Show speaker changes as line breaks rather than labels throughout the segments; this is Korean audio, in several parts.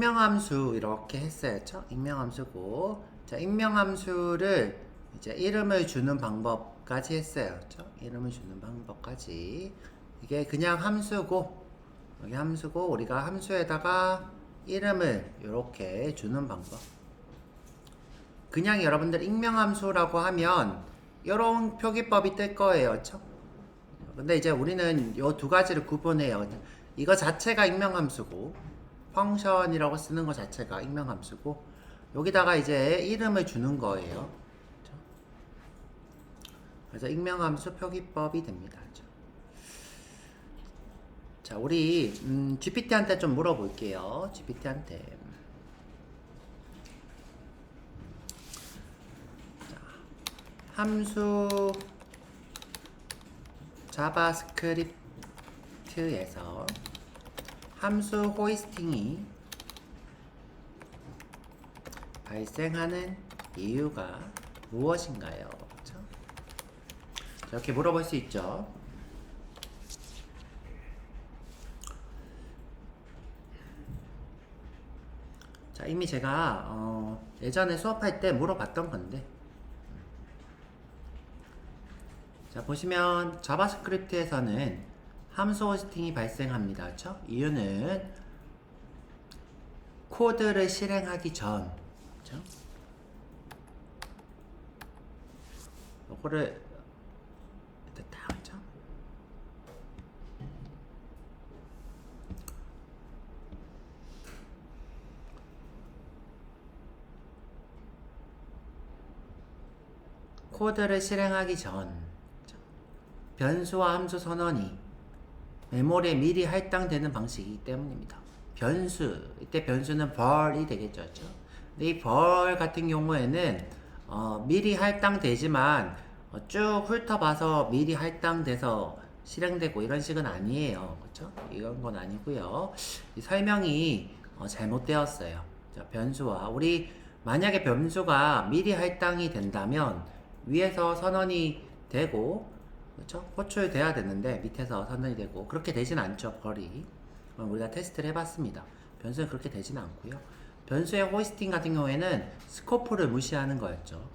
익명함수 이렇게 했어요. 익명함수고, 자, 익명함수를 이제 이름을 주는 방법까지 했어요. 이름을 주는 방법까지. 이게 그냥 함수고, 여기 함수고, 우리가 함수에다가 이름을 이렇게 주는 방법. 그냥 여러분들 익명함수라고 하면 이런 표기법이 뜰 거예요. 그쵸? 근데 이제 우리는 이 두 가지를 구분해요. 이거 자체가 익명함수고, 펑션이라고 쓰는 것 자체가 익명함수고, 여기다가 이제 이름을 주는 거예요. 그쵸? 그래서 익명함수 표기법이 됩니다. 그쵸? 자, 우리 GPT한테 좀 물어볼게요. GPT한테. 함수 자바스크립트에서 함수 호이스팅이 발생하는 이유가 무엇인가요? 그렇죠? 이렇게 물어볼 수 있죠. 자, 이미 제가 예전에 수업할 때 물어봤던 건데, 자, 보시면 자바스크립트에서는 함수 호스팅이 발생합니다. 그렇죠? 이유는 코드를 실행하기 전, 그렇죠? 요거를 됐다, 그렇죠? 코드를 실행하기 전, 변수와 함수 선언이 메모리에 미리 할당되는 방식이기 때문입니다. 변수, 이때 변수는 벌이 되겠죠. 그렇죠? 근데 이 벌 같은 경우에는 미리 할당되지만 쭉 훑어봐서 미리 할당돼서 실행되고 이런 식은 아니에요. 그렇죠? 이런 건 아니고요. 이 설명이 잘못되었어요. 자, 변수와 우리 만약에 변수가 미리 할당이 된다면 위에서 선언이 되고, 그렇죠? 호출돼야 되는데 밑에서 선언이 되고, 그렇게 되진 않죠. 벌이. 우리가 테스트를 해봤습니다. 변수는 그렇게 되진 않고요. 변수의 호이스팅 같은 경우에는 스코프를 무시하는 거였죠.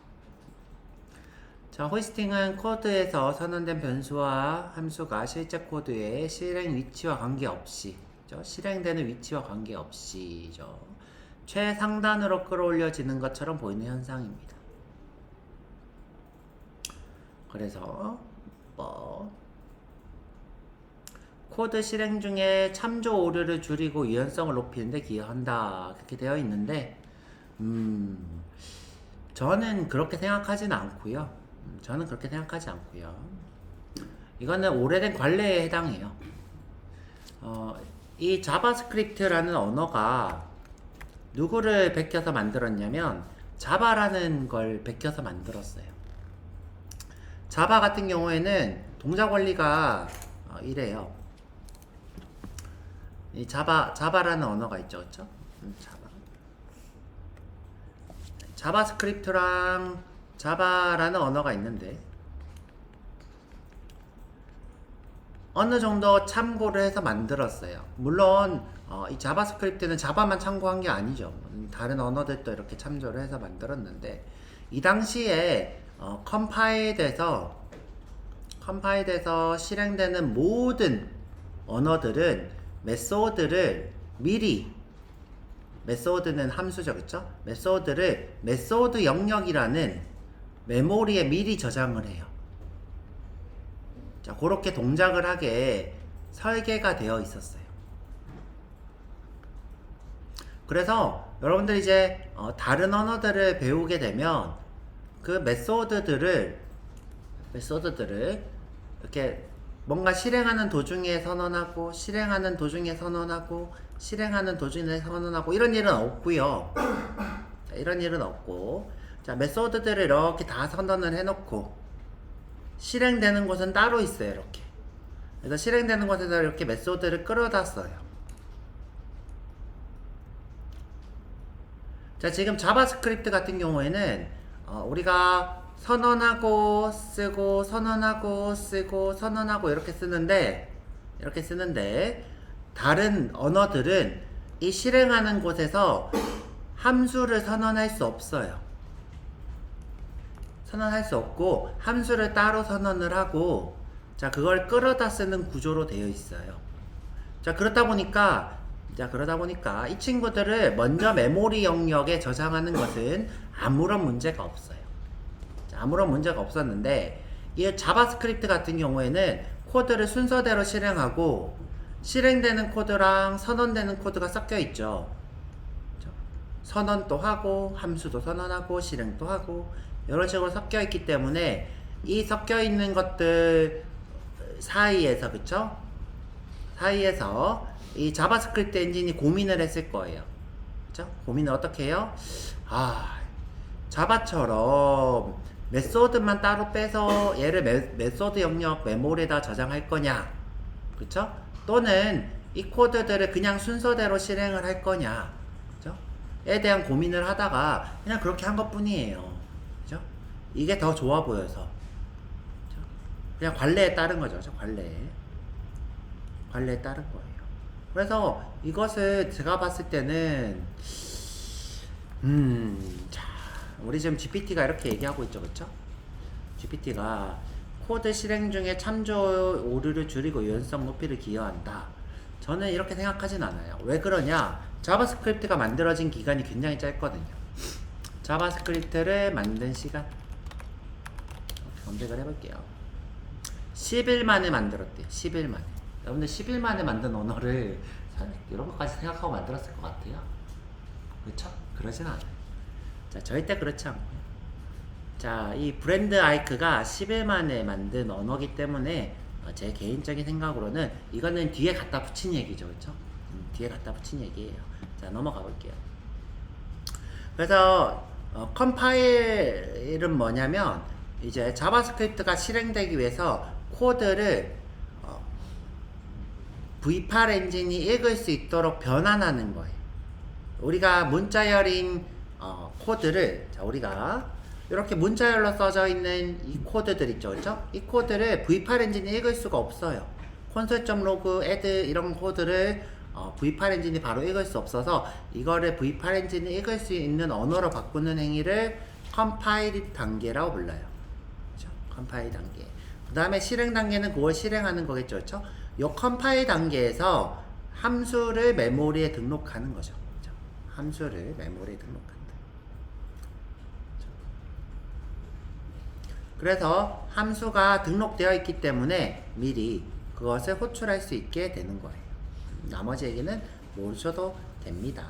자, 호이스팅은 코드에서 선언된 변수와 함수가 실제 코드의 실행 위치와 관계없이, 그렇죠? 실행되는 위치와 관계없이죠. 최상단으로 끌어올려지는 것처럼 보이는 현상입니다. 그래서 코드 실행 중에 참조 오류를 줄이고 유연성을 높이는 데 기여한다, 그렇게 되어 있는데 저는 그렇게 생각하진 않고요. 저는 그렇게 생각하지 않고요. 이거는 오래된 관례에 해당해요. 이 자바스크립트라는 언어가 누구를 베껴서 만들었냐면 자바라는 걸 베껴서 만들었어요. 자바 같은 경우에는 동작 원리가 이래요. 이 자바라는 언어가 있죠, 그렇죠? 자바스크립트랑 자바라는 언어가 있는데 어느 정도 참고를 해서 만들었어요. 물론 이 자바스크립트는 자바만 참고한 게 아니죠. 다른 언어들도 이렇게 참조를 해서 만들었는데 이 당시에 컴파일돼서 실행되는 모든 언어들은 메소드를 미리, 메소드는 함수죠, 그쵸? 메소드를 메소드 영역이라는 메모리에 미리 저장을 해요. 자, 그렇게 동작을 하게 설계가 되어 있었어요. 그래서 여러분들이 이제 다른 언어들을 배우게 되면 그 메소드들을 이렇게 뭔가 실행하는 도중에 선언하고 실행하는 도중에 선언하고 실행하는 도중에 선언하고 이런 일은 없고요. 자, 이런 일은 없고, 자, 메소드들을 이렇게 다 선언을 해놓고 실행되는 곳은 따로 있어요. 이렇게. 그래서 실행되는 곳에서 이렇게 메소드를 끌어다 써요. 자, 지금 자바스크립트 같은 경우에는 우리가 선언하고 쓰고 선언하고 쓰고 선언하고 이렇게 쓰는데 다른 언어들은 이 실행하는 곳에서 함수를 선언할 수 없어요. 선언할 수 없고 함수를 따로 선언을 하고 자 그걸 끌어다 쓰는 구조로 되어 있어요. 자 그러다 보니까 이 친구들을 먼저 메모리 영역에 저장하는 것은 아무런 문제가 없어요. 자, 아무런 문제가 없었는데 이 자바스크립트 같은 경우에는 코드를 순서대로 실행하고 실행되는 코드랑 선언되는 코드가 섞여 있죠. 선언도 하고 함수도 선언하고 실행도 하고 이런 식으로 섞여 있기 때문에 이 섞여 있는 것들 사이에서 그쵸? 사이에서 이 자바스크립트 엔진이 고민을 했을 거예요. 그쵸? 고민을 어떻게 해요? 자바처럼 메소드만 따로 빼서 얘를 메소드 영역 메모리에다 저장할 거냐? 그쵸? 또는 이 코드들을 그냥 순서대로 실행을 할 거냐? 그쵸? 에 대한 고민을 하다가 그냥 그렇게 한 것 뿐이에요. 그죠? 이게 더 좋아 보여서. 그죠? 그냥 관례에 따른 거죠. 관례에 따른 거예요. 그래서 이것을 제가 봤을 때는 자, 우리 지금 GPT가 이렇게 얘기하고 있죠. 그쵸? GPT가 코드 실행 중에 참조 오류를 줄이고 유연성 높이를 기여한다. 저는 이렇게 생각하진 않아요. 왜 그러냐? 자바스크립트가 만들어진 기간이 굉장히 짧거든요. 자바스크립트를 만든 시간 검색을 해볼게요. 10일 만에 만들었대요. 10일 만에. 여러분들 10일 만에 만든 언어를 이런 것까지 생각하고 만들었을 것 같아요. 그렇죠? 그러진 않아요. 자, 절대 그렇지 않고요. 자, 이 브랜드 아이크가 10일 만에 만든 언어기 때문에 제 개인적인 생각으로는 이거는 뒤에 갖다 붙인 얘기죠. 그렇죠? 뒤에 갖다 붙인 얘기예요. 자, 넘어가 볼게요. 그래서 컴파일은 뭐냐면 이제 자바스크립트가 실행되기 위해서 코드를 V8 엔진이 읽을 수 있도록 변환하는 거예요. 우리가 문자열인 코드를 자 우리가 이렇게 문자열로 써져 있는 이 코드들 있죠, 그렇죠? 이 코드를 V8 엔진이 읽을 수가 없어요. console.log, add 이런 코드를 V8 엔진이 바로 읽을 수 없어서 이거를 V8 엔진이 읽을 수 있는 언어로 바꾸는 행위를 컴파일 단계라고 불러요. 그렇죠? 컴파일 단계. 그 다음에 실행 단계는 그걸 실행하는 거겠죠, 그렇죠? 요 컴파일 단계에서 함수를 메모리에 등록하는 거죠. 그렇죠? 함수를 메모리에 등록한다. 그래서 함수가 등록되어 있기 때문에 미리 그것을 호출할 수 있게 되는 거예요. 나머지 얘기는 모르셔도 됩니다.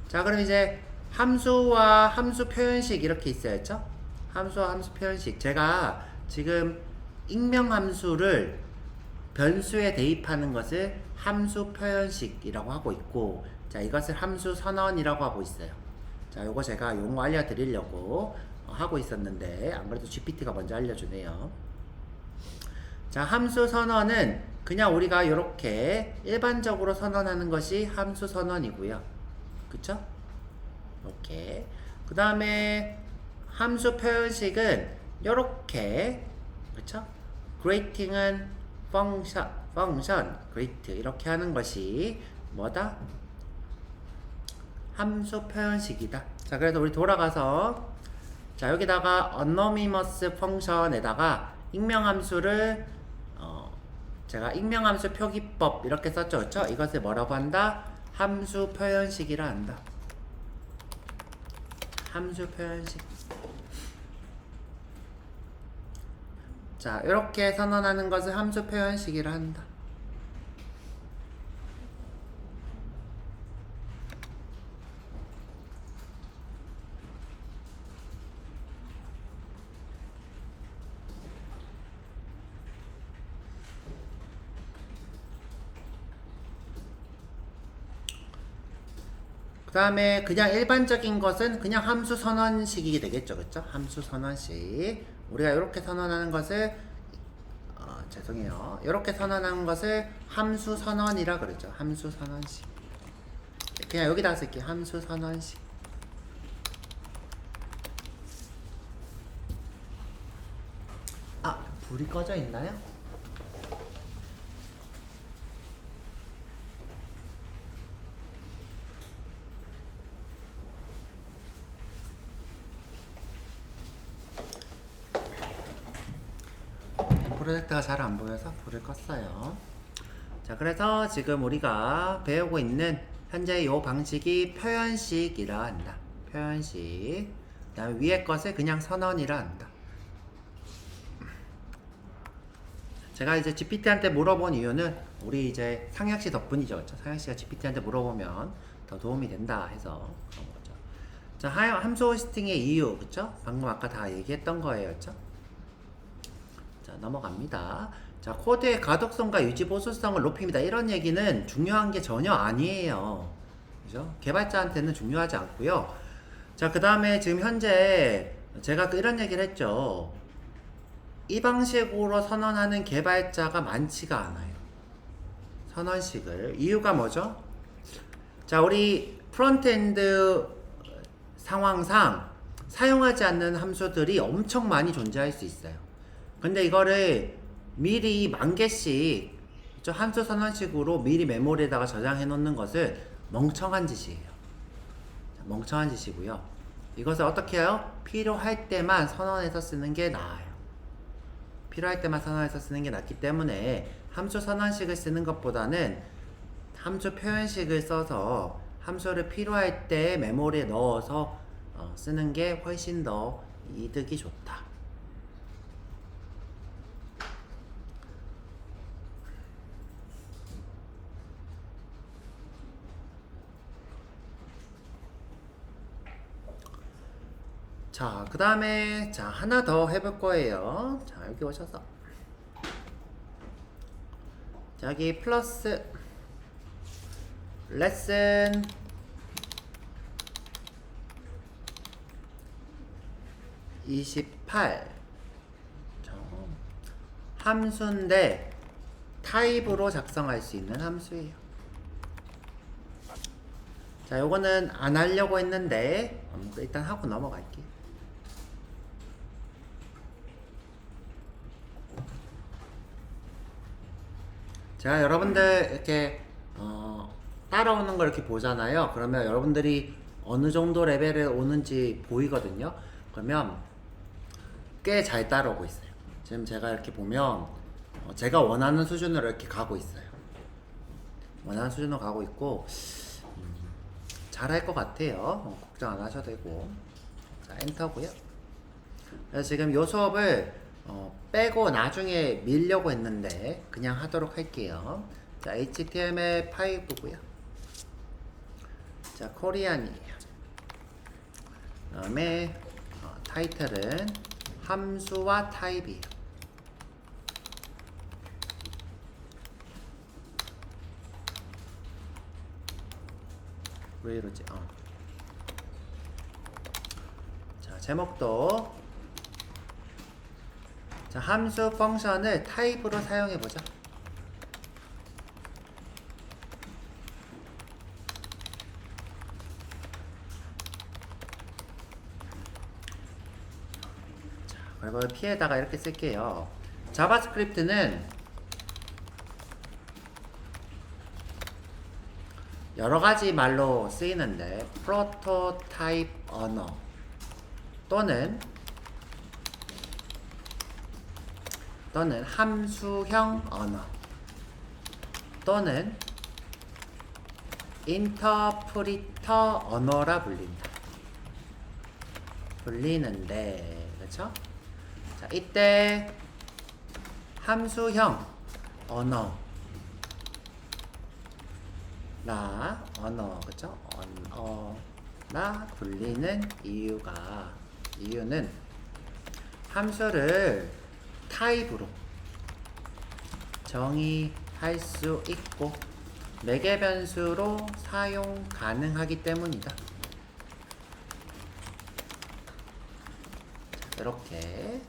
자, 그럼 이제 함수와 함수 표현식 이렇게 있어야죠. 함수와 함수 표현식. 제가 지금 익명 함수를 변수에 대입하는 것을 함수 표현식이라고 하고 있고, 자, 이것을 함수 선언이라고 하고 있어요. 자, 요거 제가 용어 알려드리려고 하고 있었는데 안 그래도 GPT가 먼저 알려주네요. 자, 함수 선언은 그냥 우리가 이렇게 일반적으로 선언하는 것이 함수 선언이고요. 그쵸? 이렇게. 그 다음에 함수 표현식은 이렇게, 그쵸? greeting은 function, greet 이렇게 하는 것이 뭐다? 함수 표현식이다. 자, 그래서 우리 돌아가서 자, 여기다가 anonymous function에다가 익명함수를 제가 익명함수 표기법 이렇게 썼죠, 그렇죠? 이것을 뭐라고 한다? 함수 표현식이라 한다. 함수 표현식. 자, 이렇게 선언하는 것을 함수 표현식이라 한다. 그 다음에 그냥 일반적인 것은 그냥 함수 선언식이 되겠죠, 그쵸? 함수 선언식. 우리가 이렇게 선언하는 것을 죄송해요. 이렇게 선언하는 것을 함수 선언이라 그러죠. 함수 선언식. 그냥 여기다 쓸게요. 함수 선언식. 불이 꺼져 있나요? 프로젝터가 잘 안 보여서 불을 껐어요. 자, 그래서 지금 우리가 배우고 있는 현재 이 방식이 표현식이라 한다. 표현식. 그 다음에 위에 것을 그냥 선언이라 한다. 제가 이제 GPT한테 물어본 이유는 우리 이제 상혁씨 덕분이죠. 그렇죠? 상혁씨가 GPT한테 물어보면 더 도움이 된다 해서 그런 거죠. 자, 함수 호스팅의 이유, 그쵸? 방금 아까 다 얘기했던 거예요, 그쵸? 자, 넘어갑니다. 자, 코드의 가독성과 유지 보수성을 높입니다. 이런 얘기는 중요한 게 전혀 아니에요. 그죠? 개발자한테는 중요하지 않고요. 자, 그 다음에 지금 현재 제가 이런 얘기를 했죠. 이 방식으로 선언하는 개발자가 많지가 않아요. 선언식을. 이유가 뭐죠? 자, 우리 프론트엔드 상황상 사용하지 않는 함수들이 엄청 많이 존재할 수 있어요. 근데 이거를 미리 10,000개씩 함수 선언식으로 미리 메모리에다가 저장해 놓는 것을 멍청한 짓이에요. 멍청한 짓이고요. 이것을 어떻게 해요? 필요할 때만 선언해서 쓰는 게 나아요. 필요할 때만 선언해서 쓰는 게 낫기 때문에 함수 선언식을 쓰는 것보다는 함수 표현식을 써서 함수를 필요할 때 메모리에 넣어서 쓰는 게 훨씬 더 이득이 좋다. 자, 그 다음에 자 하나 더 해볼 거예요. 자, 여기 오셔서 자, 여기 플러스 레슨 28 함수인데 타입으로 작성할 수 있는 함수예요. 자, 요거는 안 하려고 했는데 일단 하고 넘어갈게요. 제가 여러분들 이렇게 따라오는 걸 이렇게 보잖아요. 그러면 여러분들이 어느 정도 레벨에 오는지 보이거든요. 그러면 꽤 잘 따라오고 있어요. 지금 제가 이렇게 보면 제가 원하는 수준으로 이렇게 가고 있어요. 원하는 수준으로 가고 있고 잘할 것 같아요. 걱정 안 하셔도 되고. 자, 엔터고요. 그래서 지금 요 수업을 빼고 나중에 밀려고 했는데 그냥 하도록 할게요. 자, HTML5고요. 자, 코리안이에요. 그 다음에 타이틀은 함수와 타입이에요. 왜 이러지? 자, 제목도 자, 함수 펑션을 타입으로 사용해보자. 자, 그리고 P에다가 이렇게 쓸게요. 자바스크립트는 여러가지 말로 쓰이는데 프로토타입 언어 또는 함수형 언어 또는 인터프리터 언어라 불리는데 그렇죠? 자, 이때 함수형 언어라 그렇죠? 언어라 불리는 이유는 함수를 타입으로 정의할 수 있고 매개 변수로 사용 가능하기 때문이다. 이렇게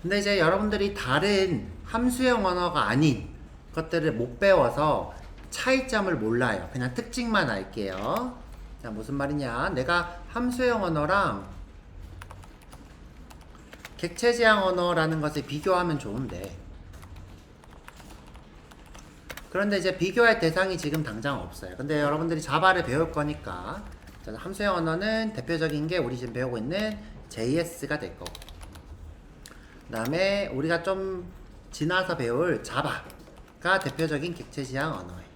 근데 이제 여러분들이 다른 함수형 언어가 아닌 것들을 못 배워서 차이점을 몰라요. 그냥 특징만 알게요. 자, 무슨 말이냐? 내가 함수형 언어랑 객체지향 언어라는 것을 비교하면 좋은데 그런데 이제 비교할 대상이 지금 당장 없어요. 근데 여러분들이 자바를 배울 거니까 자, 함수형 언어는 대표적인 게 우리 지금 배우고 있는 JS가 될 거고, 그 다음에 우리가 좀 지나서 배울 자바가 대표적인 객체 지향 언어예요.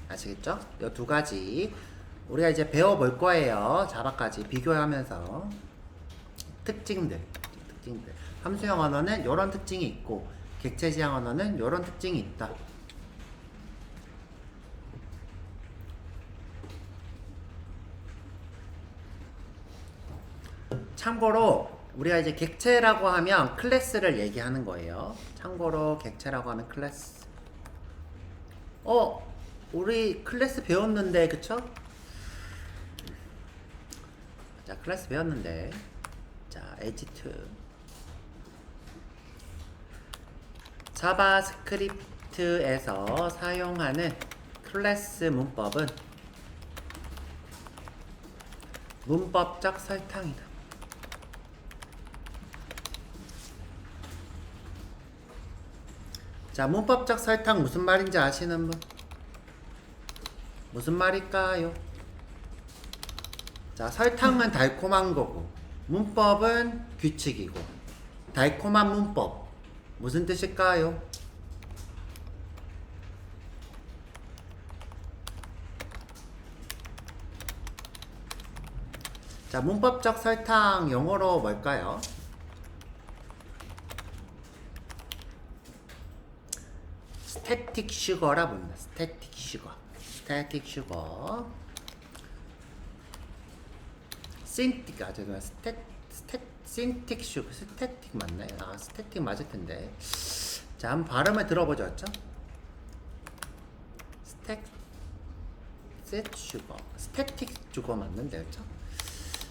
아시겠죠? 이 두 가지 우리가 이제 배워볼 거예요. 자바까지 비교하면서 특징들. 함수형 언어는 이런 특징이 있고, 객체 지향 언어는 이런 특징이 있다. 참고로 우리가 이제 객체라고 하면 클래스를 얘기하는 거예요. 참고로 객체라고 하면 클래스. 우리 클래스 배웠는데, 그쵸? 자, 클래스 배웠는데, 자, 에지트 자바스크립트에서 사용하는 클래스 문법은 문법적 설탕이다. 자, 문법적 설탕 무슨 말인지 아시는 분? 무슨 말일까요? 자, 설탕은 달콤한 거고, 문법은 규칙이고, 달콤한 문법 무슨 뜻일까요? 자, 문법적 설탕 영어로 뭘까요? 스태틱 슈거라 부릅니다. 스태틱 슈거. 신틱, 신틱 슈거. 스태틱 맞나요? 스태틱 맞을 텐데. 자, 한번 발음을 들어보죠. 스태틱 슈거 맞는데, 그쵸?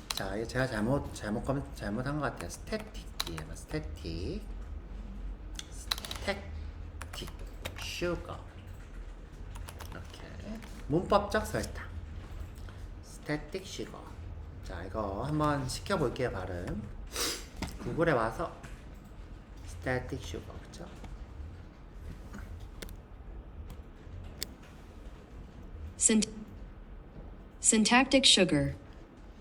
자, 이게 제가 잘못한 것 같아요. 스태틱이에요. 스태틱 슈거. 이렇게 문법적 설탕. 스태틱 슈거. 자, 이거 한번 시켜볼게요. 발음. 구글에 와서 스태틱 슈거, 그쵸?
Syntactic sugar.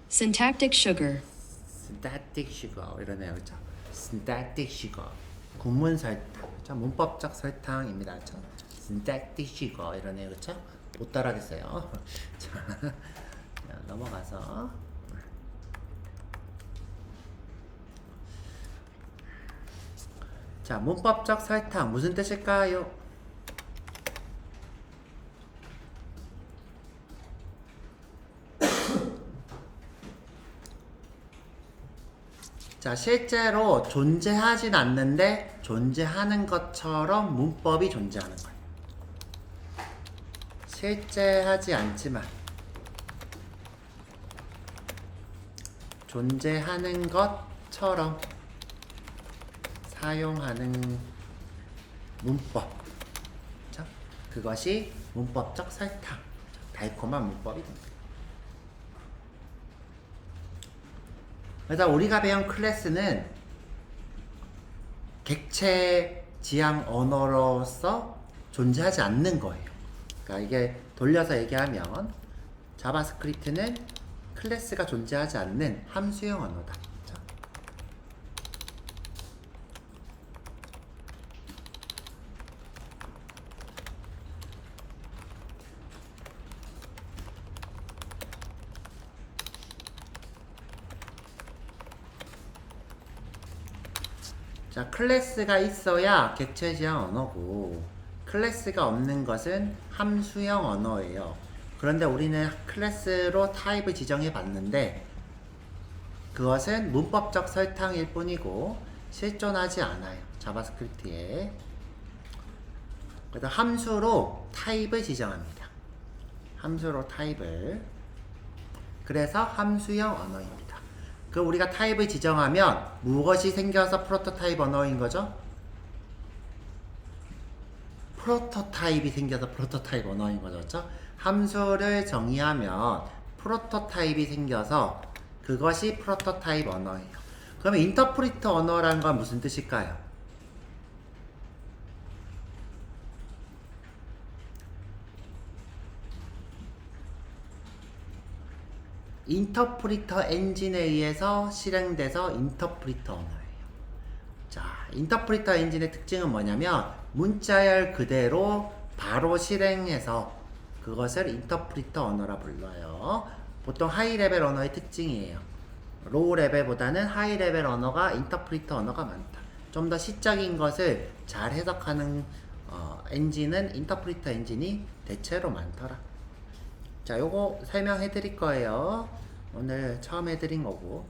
Syntactic sugar.
synthetic sugar 이러네요, 그렇죠? synthetic sugar 군문 설탕, 그렇죠? 문법적 설탕입니다, 그렇죠? synthetic sugar 이러네요, 그렇죠? 못 따라하겠어요. 자, 넘어가서 자, 문법적 설탕 무슨 뜻일까요? 자, 실제로 존재하진 않는데 존재하는 것처럼 문법이 존재하는 거예요. 실제하지 않지만 존재하는 것처럼 사용하는 문법. 그렇죠? 그것이 문법적 설탕, 달콤한 문법이 됩니다. 그래서 우리가 배운 클래스는 객체 지향 언어로서 존재하지 않는 거예요. 그러니까 이게 돌려서 얘기하면 자바스크립트는 클래스가 존재하지 않는 함수형 언어다. 그렇죠? 자, 클래스가 있어야 객체 지향 언어고, 클래스가 없는 것은 함수형 언어예요. 그런데 우리는 클래스로 타입을 지정해 봤는데 그것은 문법적 설탕일 뿐이고 실존하지 않아요, 자바스크립트에. 그래서 함수로 타입을 지정합니다. 함수로 타입을. 그래서 함수형 언어입니다. 그 우리가 타입을 지정하면 무엇이 생겨서 프로토타입 언어인 거죠? 프로토타입이 생겨서 프로토타입 언어인 거죠. 그렇죠? 함수를 정의하면 프로토타입이 생겨서 그것이 프로토타입 언어예요. 그러면 인터프리트 언어라는 건 무슨 뜻일까요? 인터프리터 엔진에 의해서 실행돼서 인터프리터 언어예요. 자, 인터프리터 엔진의 특징은 뭐냐면 문자열 그대로 바로 실행해서 그것을 인터프리터 언어라 불러요. 보통 하이 레벨 언어의 특징이에요. 로우 레벨보다는 하이 레벨 언어가 인터프리터 언어가 많다. 좀 더 시적인 것을 잘 해석하는 엔진은 인터프리터 엔진이 대체로 많더라. 자, 요거 설명해 드릴 거예요. 오늘 처음 해드린 거고.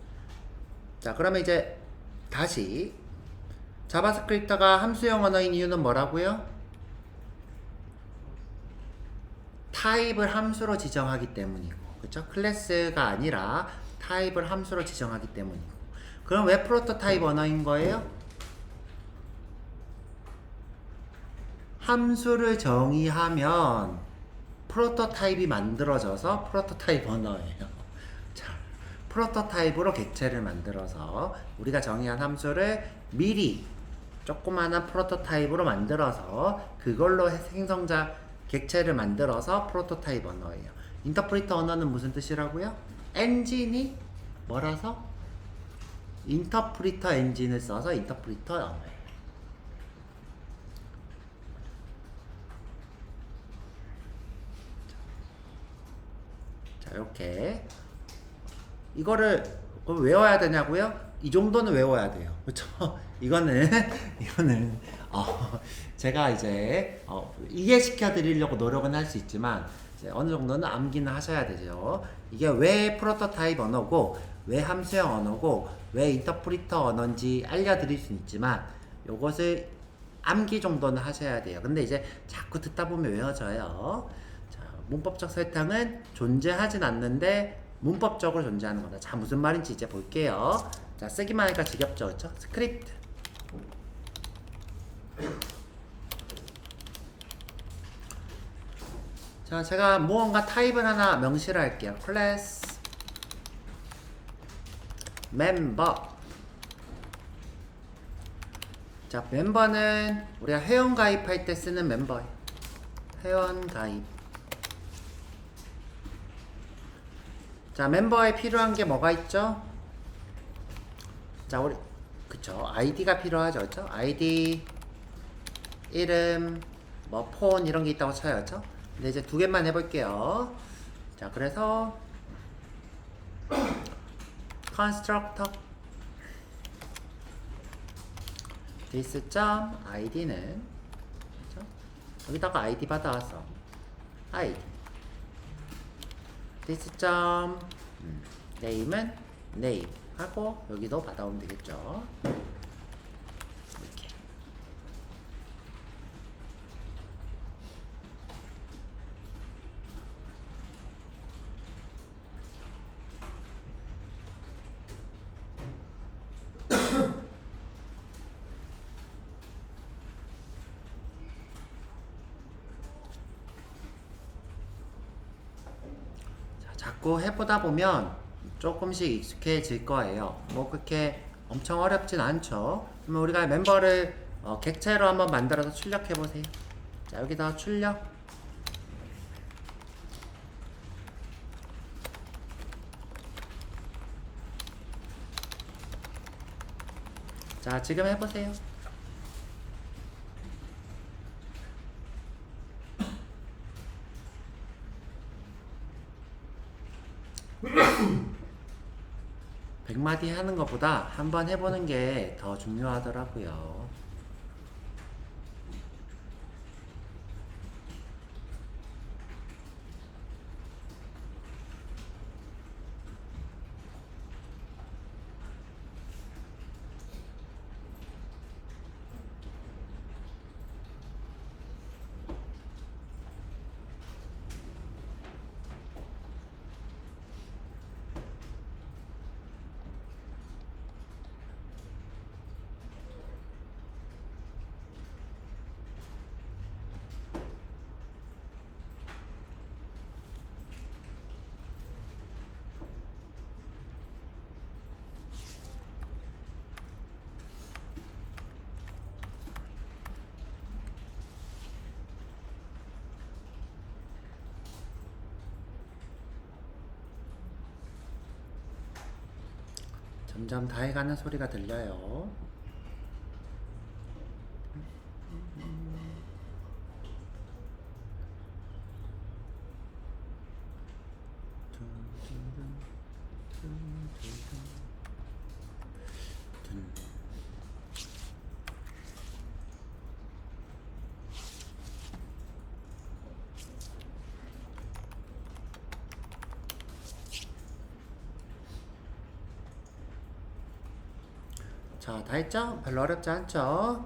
자, 그러면 이제 다시 자바스크립트가 함수형 언어인 이유는 뭐라고요? 타입을 함수로 지정하기 때문이고, 그쵸? 클래스가 아니라 타입을 함수로 지정하기 때문이고. 그럼 왜 프로토타입 언어인 거예요? 함수를 정의하면 프로토타입이 만들어져서 프로토타입 언어예요. 자, 프로토타입으로 객체를 만들어서 우리가 정의한 함수를 미리 조그마한 프로토타입으로 만들어서 그걸로 생성자 객체를 만들어서 프로토타입 언어예요. 인터프리터 언어는 무슨 뜻이라고요? 엔진이 뭐라서? 인터프리터 엔진을 써서 인터프리터 언어예요. 자, 이렇게 이거를 외워야 되냐고요? 이 정도는 외워야 돼요. 그렇죠? 이거는 제가 이제 이해시켜 드리려고 노력은 할 수 있지만 이제 어느 정도는 암기는 하셔야 되죠. 이게 왜 프로토타입 언어고 왜 함수형 언어고 왜 인터프리터 언어인지 알려드릴 수는 있지만 요것을 암기 정도는 하셔야 돼요. 근데 이제 자꾸 듣다 보면 외워져요. 자, 문법적 설탕은 존재하진 않는데 문법적으로 존재하는 거다. 자, 무슨 말인지 이제 볼게요. 자, 쓰기만 하니까 지겹죠, 그렇죠? 스크립트. 자, 제가 무언가 타입을 하나 명시를 할게요. 클래스 멤버. 자, 멤버는 우리가 회원 가입할 때 쓰는 멤버예요. 회원 가입. 자, 멤버에 필요한 게 뭐가 있죠? 자, 우리 그쵸, 아이디가 필요하죠, 그쵸? 아이디, 이름, 뭐 폰 이런 게 있다고 쳐요, 그쵸? 근데 이제 두 개만 해볼게요. 자, 그래서 constructor this.id는 그쵸? 여기다가 id 받아왔어. id this. name은 name 하고 여기도 받아오면 되겠죠. 이렇게. 자, 자꾸 해보다 보면 조금씩 익숙해질 거예요. 뭐 그렇게 엄청 어렵진 않죠. 그러면 우리가 멤버를 객체로 한번 만들어서 출력해 보세요. 자, 여기다 출력. 자, 지금 해보세요. 백마디 하는 것보다 한번 해보는 게 더 중요하더라고요. 점점 다 해가는 소리가 들려요. 자, 다 했죠? 별로 어렵지 않죠?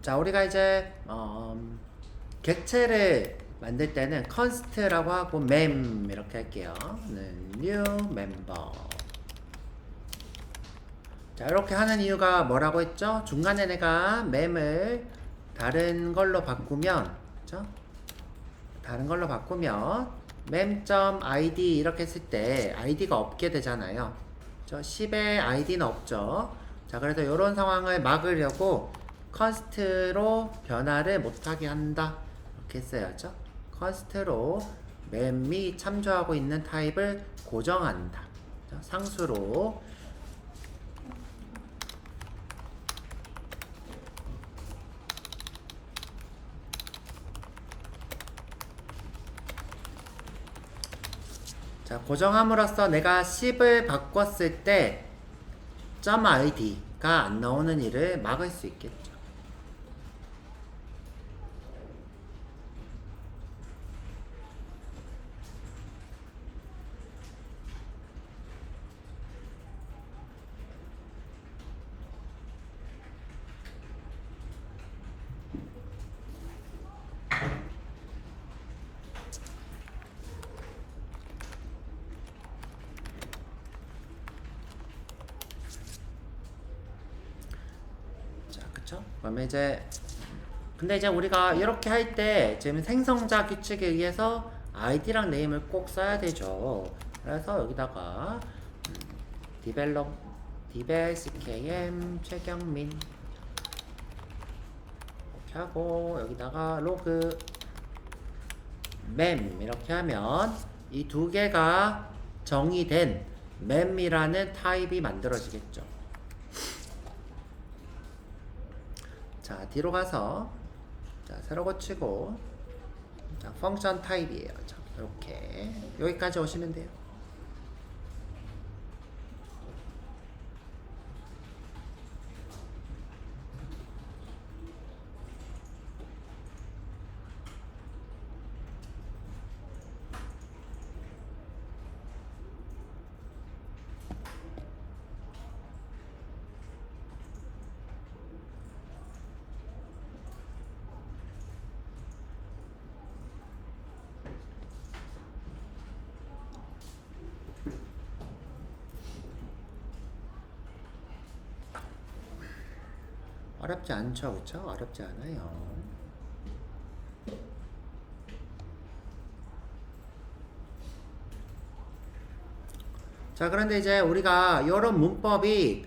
자, 우리가 이제 객체를 만들 때는 const라고 하고 mem 이렇게 할게요. new member. 자, 이렇게 하는 이유가 뭐라고 했죠? 중간에 내가 mem을 다른 걸로 바꾸면, 그죠? 다른 걸로 바꾸면 mem.id 이렇게 했을 때 id가 없게 되잖아요. 10의 id는 없죠. 자, 그래서 이런 상황을 막으려고 const로 변화를 못하게 한다. 이렇게 했어야죠. const로 mem이 참조하고 있는 타입을 고정한다. 자, 상수로 자, 고정함으로써 내가 10을 바꿨을 때 .id가 안 나오는 일을 막을 수 있겠죠. 그러면 이제 근데 이제 우리가 이렇게 할 때 지금 생성자 규칙에 의해서 id랑 name을 꼭 써야 되죠. 그래서 여기다가 develop skm 최경민 이렇게 하고 여기다가 log mem 이렇게 하면 이 두 개가 정의된 mem이라는 타입이 만들어지겠죠. 자, 뒤로 가서 자, 새로 고치고 자, 펑션 타입이에요. 자, 이렇게 여기까지 오시면 돼요. 어렵지 않죠, 그쵸? 어렵지 않아요. 자, 그런데 이제 우리가 이런 문법이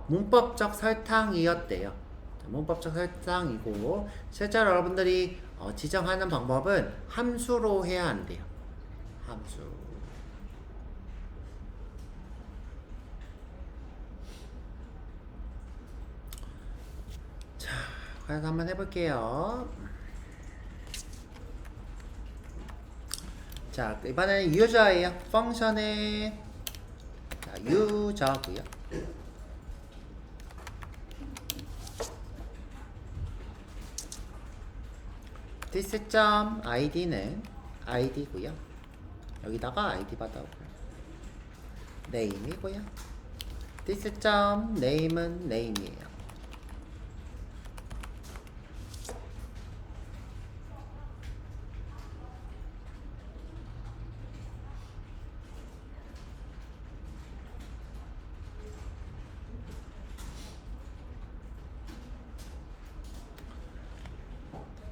문법적 설탕이었대요. 자, 문법적 설탕이고 실제로 여러분들이 지정하는 방법은 함수로 해야 한대요. 함수. 자, 그래서 한번 해볼게요. 자, 이번에는 유저예요. 펑션의 자, 유저고요. this.id는 id고요. 여기다가 id 받아오고요. name이고요. this.name은 name이에요.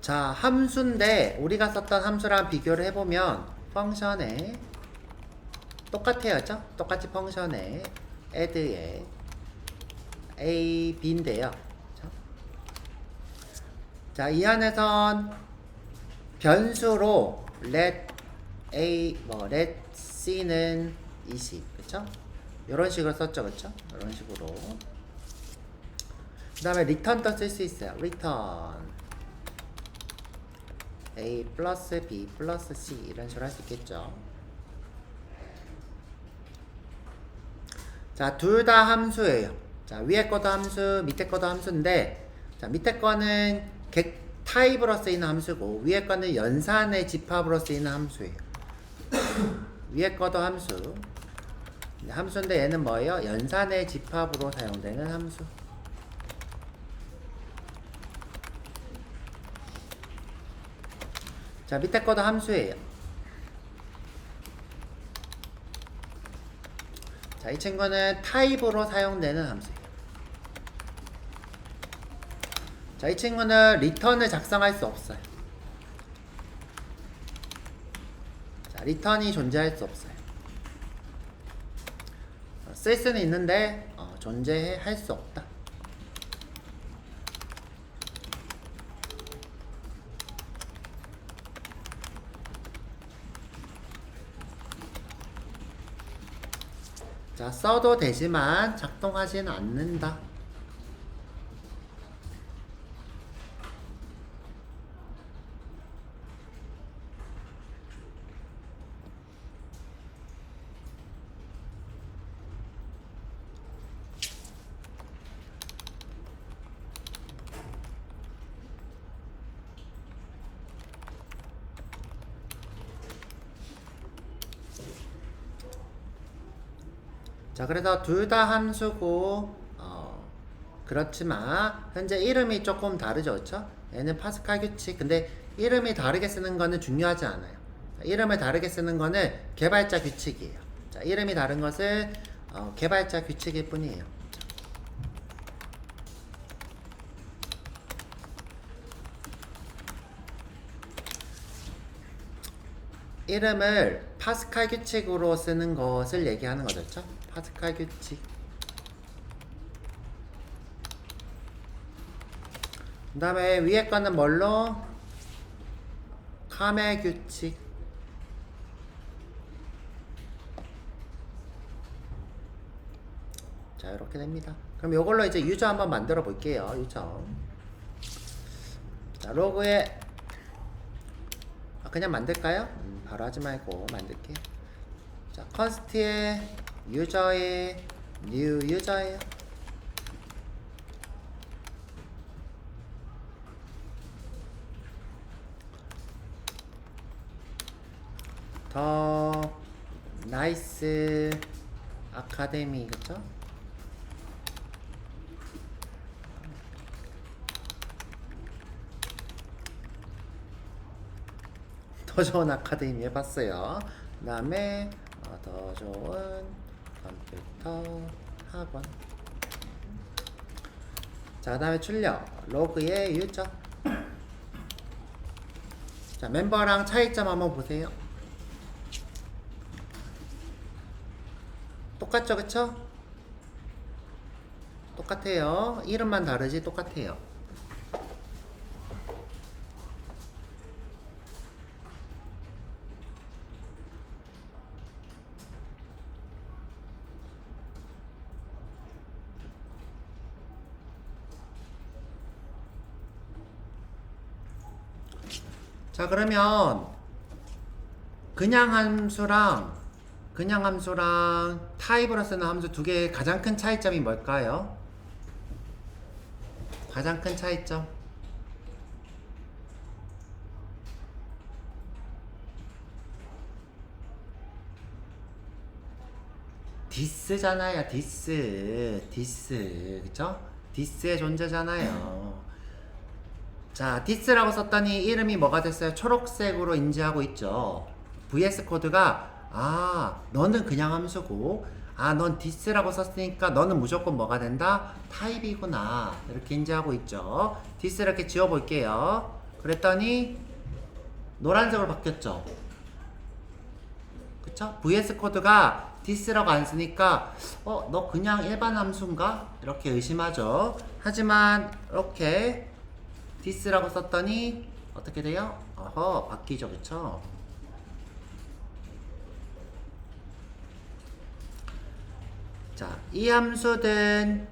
자, 함수인데 우리가 썼던 함수랑 비교를 해보면 펑션에 똑같아요, 그죠? 똑같이 펑션에 add에 a, b인데요. 자, 이 안에선 변수로 let c는 20, 그쵸? 이런 식으로 썼죠, 그쵸? 이런 식으로. 그 다음에 return도 쓸 수 있어요. return A 플러스 B 플러스 C 이런 식으로 할 수 있겠죠. 자, 둘 다 함수예요. 자, 위에 거도 함수, 밑에 거도 함수인데, 자, 밑에 거는 객 타입으로 쓰이는 함수고, 위에 거는 연산의 집합으로 쓰이는 함수예요. 위에 거도 함수. 함수인데 얘는 뭐예요? 연산의 집합으로 사용되는 함수. 자, 밑에 거도 함수예요. 자, 이 친구는 타입으로 사용되는 함수예요. 자, 이 친구는 리턴을 작성할 수 없어요. 자, 리턴이 존재할 수 없어요. 쓸 수는 있는데 존재할 수 없다. 자, 써도 되지만 작동하지는 않는다. 자, 그래서 둘 다 함수고 그렇지만 현재 이름이 조금 다르죠, 그렇죠? 얘는 파스칼 규칙. 근데 이름이 다르게 쓰는 거는 중요하지 않아요. 자, 이름을 다르게 쓰는 거는 개발자 규칙이에요. 자, 이름이 다른 것은 개발자 규칙일 뿐이에요. 이름을 파스칼 규칙으로 쓰는 것을 얘기하는 거죠, 그렇죠? 파스칼 규칙. 그 다음에 위에 거는 뭘로? 카멜 규칙. 자, 이렇게 됩니다. 그럼 이걸로 이제 유저 한번 만들어 볼게요. 유저. 자, 로그에 그냥 만들까요? 바로 하지 말고 만들게. 자, 컨스트에 유저에 new 유저예요. 더 나이스 아카데미, 그쵸? 더 좋은 아카데미 해봤어요. 그 다음에 더 좋은 컴퓨터 학원. 자, 그 다음에 출력 로그의 유저. 자, 멤버랑 차이점 한번 보세요. 똑같죠, 그쵸? 똑같아요. 이름만 다르지 똑같아요. 자, 그러면 그냥 함수랑 타입으로 쓰는 함수 두 개의 가장 큰 차이점이 뭘까요? 가장 큰 차이점. 디스잖아요. 디스. 그쵸? 디스의 존재잖아요. 자, 디스라고 썼더니 이름이 뭐가 됐어요? 초록색으로 인지하고 있죠. VS 코드가 너는 그냥 함수고 넌 디스라고 썼으니까 너는 무조건 뭐가 된다? 타입이구나. 이렇게 인지하고 있죠. 디스 이렇게 지워볼게요. 그랬더니 노란색으로 바뀌었죠. 그쵸? VS 코드가 디스라고 안 쓰니까 너 그냥 일반 함수인가? 이렇게 의심하죠. 하지만 이렇게 디스라고 썼더니 어떻게 돼요? 바뀌죠, 그쵸? 자, 이 함수든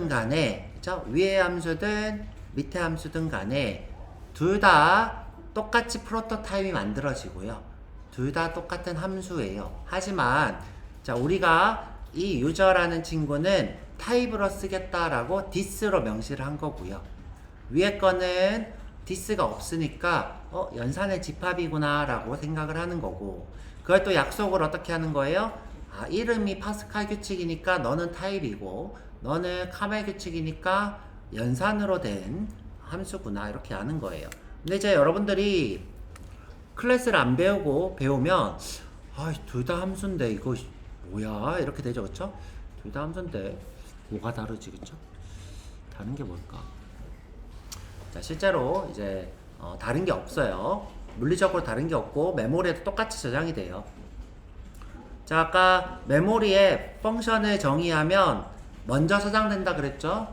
간에 그쵸? 위의 함수든 밑에 함수든 간에 둘 다 똑같이 프로토타입이 만들어지고요. 둘 다 똑같은 함수예요. 하지만 자, 우리가 이 유저라는 친구는 타입으로 쓰겠다라고 this로 명시를 한 거고요. 위에 거는 this가 없으니까 연산의 집합이구나 라고 생각을 하는 거고, 그걸 또 약속을 어떻게 하는 거예요? 아, 이름이 파스칼 규칙이니까 너는 타입이고 너는 카멜 규칙이니까 연산으로 된 함수구나 이렇게 아는 거예요. 근데 이제 여러분들이 클래스를 안 배우고 배우면 둘 다 함수인데 이거 뭐야 이렇게 되죠, 그쵸? 둘 다 함수인데 뭐가 다르지, 그쵸? 다른 게 뭘까? 자, 실제로 이제 다른 게 없어요. 물리적으로 다른 게 없고 메모리에도 똑같이 저장이 돼요. 자, 아까 메모리에 펑션을 정의하면 먼저 저장된다 그랬죠?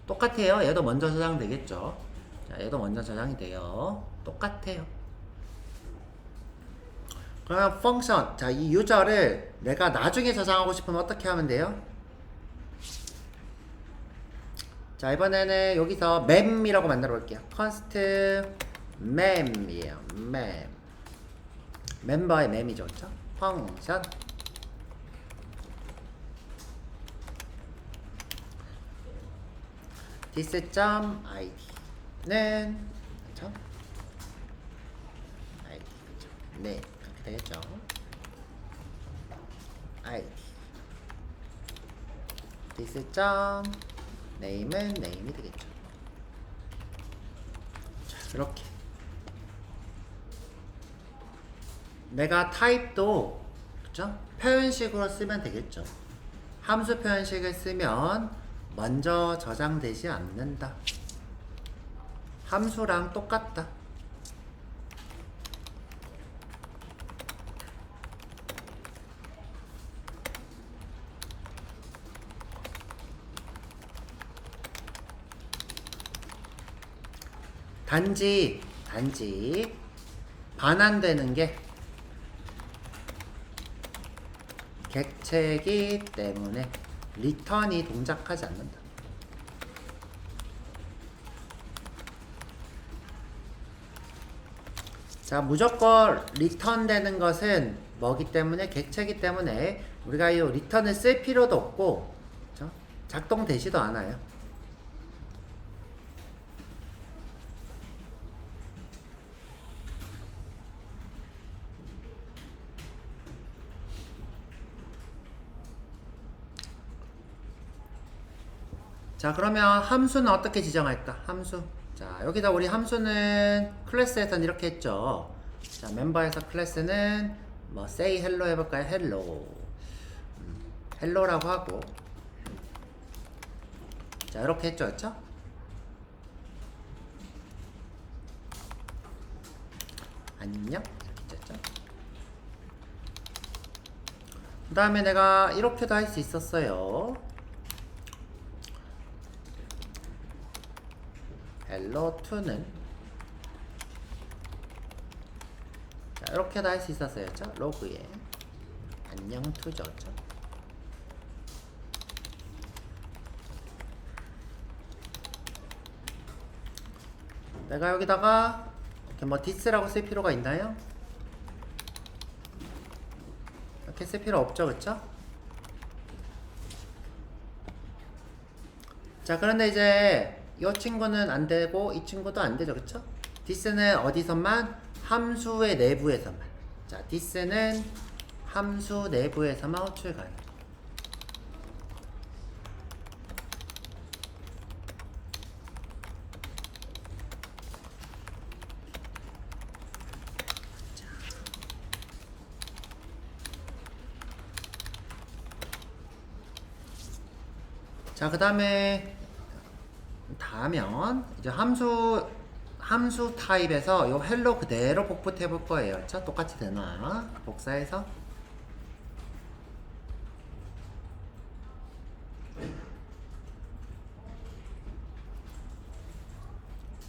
똑같아요. 얘도 먼저 저장되겠죠? 자, 얘도 먼저 저장이 돼요. 똑같아요. 그러면 펑션, 자, 이 유저를 내가 나중에 저장하고 싶으면 어떻게 하면 돼요? 자, 이번에는 여기서 mem이라고 만들어 볼게요. const mem이에요. mem. 멤버의 mem이죠, 그렇죠? 펑션 this.id는 그렇죠? id 그렇죠? 네, 그렇게 되겠죠. id this.name은 name이 되겠죠. 자, 이렇게 내가 타입도 그렇죠? 표현식으로 쓰면 되겠죠. 함수 표현식을 쓰면 먼저 저장되지 않는다. 함수랑 똑같다. 단지 반환되는 게 객체이기 때문에 리턴이 동작하지 않는다. 자, 무조건 리턴 되는 것은 뭐기 때문에 객체이기 때문에 우리가 이 리턴을 쓸 필요도 없고 그렇죠? 작동되지도 않아요. 자, 그러면 함수는 어떻게 지정할까? 함수. 자, 여기다 우리 함수는 클래스에서는 이렇게 했죠. 자, 멤버에서 클래스는 뭐 say hello 해볼까요? hello. hello라고 하고. 자, 이렇게 했죠, 그렇죠? 안녕. 이렇게 했죠. 그 다음에 내가 이렇게도 할 수 있었어요. hello2는 자, 이렇게도 할 수 있었어요. 그렇죠? 로그에 안녕 2죠. 그렇죠? 내가 여기다가 이렇게 뭐 this라고 쓸 필요가 있나요? 이렇게 쓸 필요 없죠. 그렇죠? 자, 그런데 이제 이 친구는 안 되고 이 친구도 안 되죠. 그쵸? this는 어디서만? 함수의 내부에서만. 자, this는 함수 내부에서만 호출 가능. 자, 그 다음에 다면 이제 함수 타입에서 요 헬로 그대로 복붙해 볼 거예요. 그렇죠? 똑같이 되나? 복사해서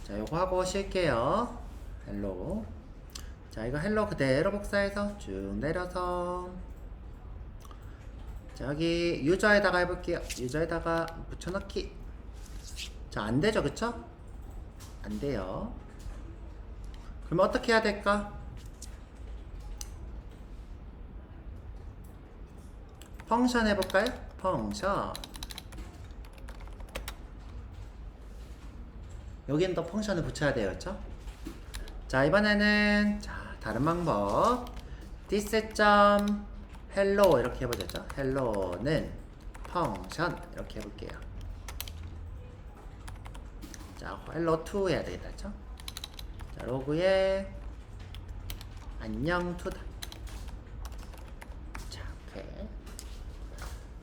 자, 요거 하고 쉴게요. 헬로. 자, 이거 헬로 그대로 복사해서 쭉 내려서 자, 여기 유저에다가 해볼게요. 유저에다가 붙여넣기. 자, 안 되죠, 그쵸? 안 돼요. 그러면 어떻게 해야 될까? 펑션 해볼까요? 펑션. 여기는 또 펑션을 붙여야 돼요, 그쵸? 자, 이번에는 자, 다른 방법. this.hello 이렇게 해보죠. hello는 펑션 이렇게 해볼게요. 자, hello2 해야 되겠다, 그쵸? 자, 로그에 안녕 투다. 자, 오케이.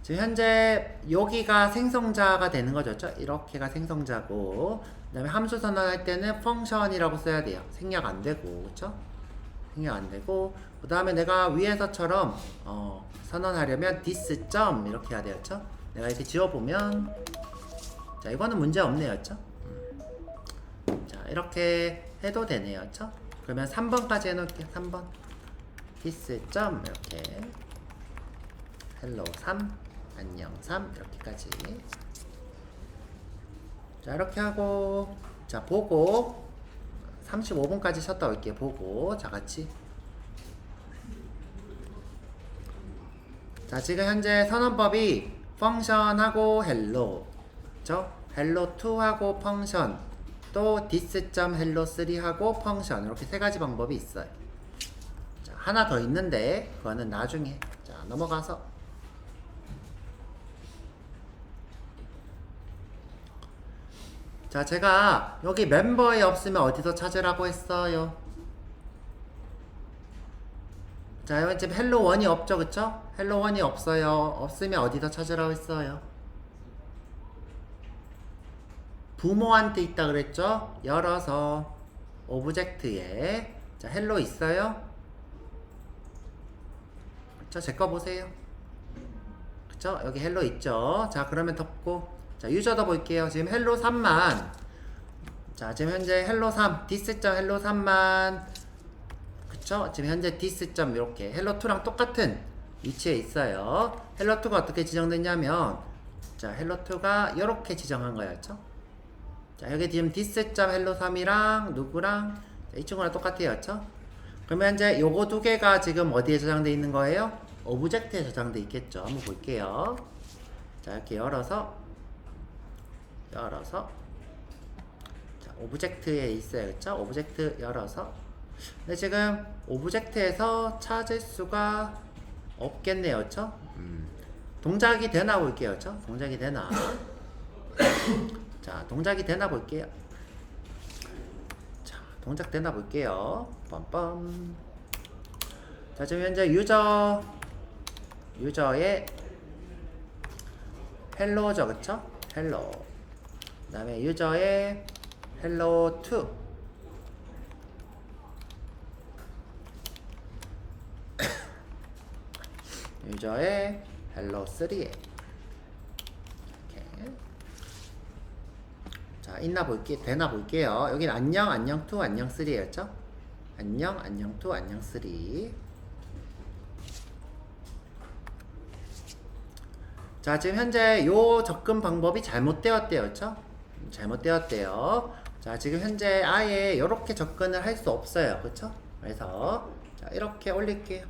지금 현재 여기가 생성자가 되는 거죠, 그쵸? 이렇게가 생성자고, 그 다음에 함수 선언할 때는 펑션이라고 써야 돼요. 생략 안 되고, 그쵸? 생략 안 되고, 그 다음에 내가 위에서처럼 선언하려면 this 점 이렇게 해야 돼요, 그쵸? 내가 이렇게 지워보면, 자, 이거는 문제 없네요, 그쵸? 자, 이렇게 해도 되네요, 그쵸? 그러면 3번까지 해놓을게요. 3번 this 점 이렇게 hello 3 안녕 3 이렇게까지. 자, 이렇게 하고, 자, 보고 35분까지 쉬었다 올게요. 보고 자, 같이. 자, 지금 현재 선언법이 펑션하고 hello, 그쵸? hello2 하고 펑션, 또 this.hello3 하고 펑션, 이렇게 세 가지 방법이 있어요. 자, 하나 더 있는데 그거는 나중에. 자, 넘어가서 자, 제가 여기 멤버에 없으면 어디서 찾으라고 했어요? 자, 이번 지금 hello1이 없죠, 그쵸? hello1이 없어요. 없으면 어디서 찾으라고 했어요? 부모한테 있다 그랬죠? 열어서 오브젝트에 자, hello 있어요? 그쵸? 제 거 보세요. 그쵸? 여기 hello 있죠? 자, 그러면 덮고, 자, 유저도 볼게요. 지금 hello 3만, 자, 지금 현재 hello 3 this.hello 3만, 그쵸? 지금 현재 this. 이렇게 hello 2랑 똑같은 위치에 있어요. hello 2가 어떻게 지정됐냐면, 자, hello 2가 이렇게 지정한 거예요, 그쵸? 자, 여기 지금 this.hello 3이랑 누구랑, 자, 이 친구랑 똑같아요, 그쵸? 그러면 이제 요거 두 개가 지금 어디에 저장돼 있는 거예요? 오브젝트에 저장돼 있겠죠. 한번 볼게요. 자, 이렇게 열어서 자, 오브젝트에 있어요, 그쵸? 오브젝트 열어서. 근데 지금 오브젝트에서 찾을 수가 없겠네요, 그쵸? 동작이 되나 볼게요, 그쵸? 동작이 되나? 자, 동작이 되나 볼게요. 자, 동작 되나 볼게요. 빰빰. 자, 지금 현재 유저의 헬로죠, 그쵸? 헬로. 그 다음에 유저의 hello2. 유저의 hello3에 이렇게. 자, 있나 볼게, 되나 볼게요. 여긴 안녕, 안녕2, 안녕3였죠? 안녕, 안녕2, 안녕3. 자, 지금 현재 요 접근 방법이 잘못되었대요, 그쵸? 잘못되었대요. 자, 지금 현재 아예 이렇게 접근을 할 수 없어요, 그쵸? 그래서 자, 이렇게 올릴게요.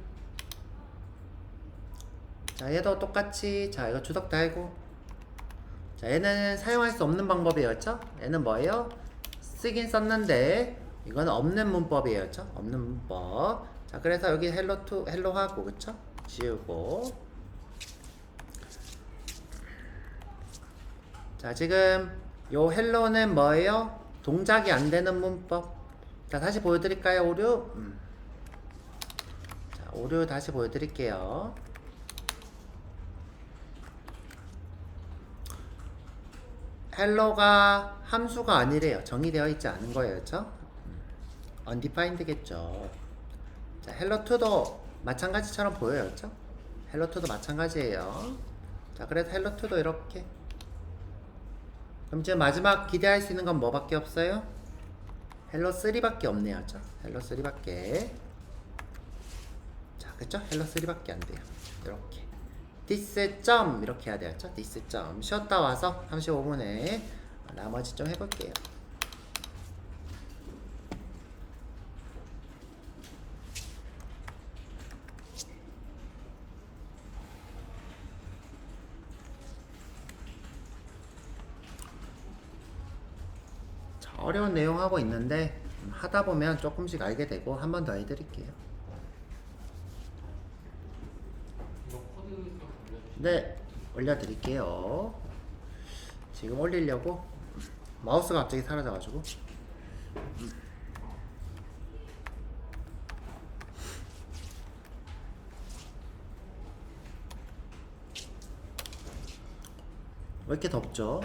자, 얘도 똑같이, 자, 이거 주석 달고, 자, 얘는 사용할 수 없는 방법이에요, 그쵸? 얘는 뭐예요? 쓰긴 썼는데 이거는 없는 문법이에요, 그쵸? 없는 문법. 자, 그래서 여기 hello2 hello 하고, 그쵸? 지우고. 자, 지금 요 hello는 뭐예요? 동작이 안 되는 문법. 자, 다시 보여드릴까요? 오류? 자, 오류 다시 보여드릴게요. hello가 함수가 아니래요. 정의되어 있지 않은 거예요, 그쵸? undefined겠죠. 자, hello2도 마찬가지처럼 보여요, 그쵸? hello2도 마찬가지예요. 자, 그래서 hello2도 이렇게. 그럼 지금 마지막 기대할 수 있는 건 뭐밖에 없어요? hello3밖에 없네요, 그쵸? hello3밖에. 자, 그쵸? hello3밖에 안 돼요. 이렇게. this 점 이렇게 해야 되겠죠? this 점 쉬었다 와서 35분에 나머지 좀 해볼게요. 자, 어려운 내용 하고 있는데 하다 보면 조금씩 알게 되고 한 번 더 해드릴게요.
이거 코드 좀 올려주시면
네, 올려드릴게요. 지금 올리려고 마우스가 갑자기 사라져가지고. 왜 이렇게 덥죠?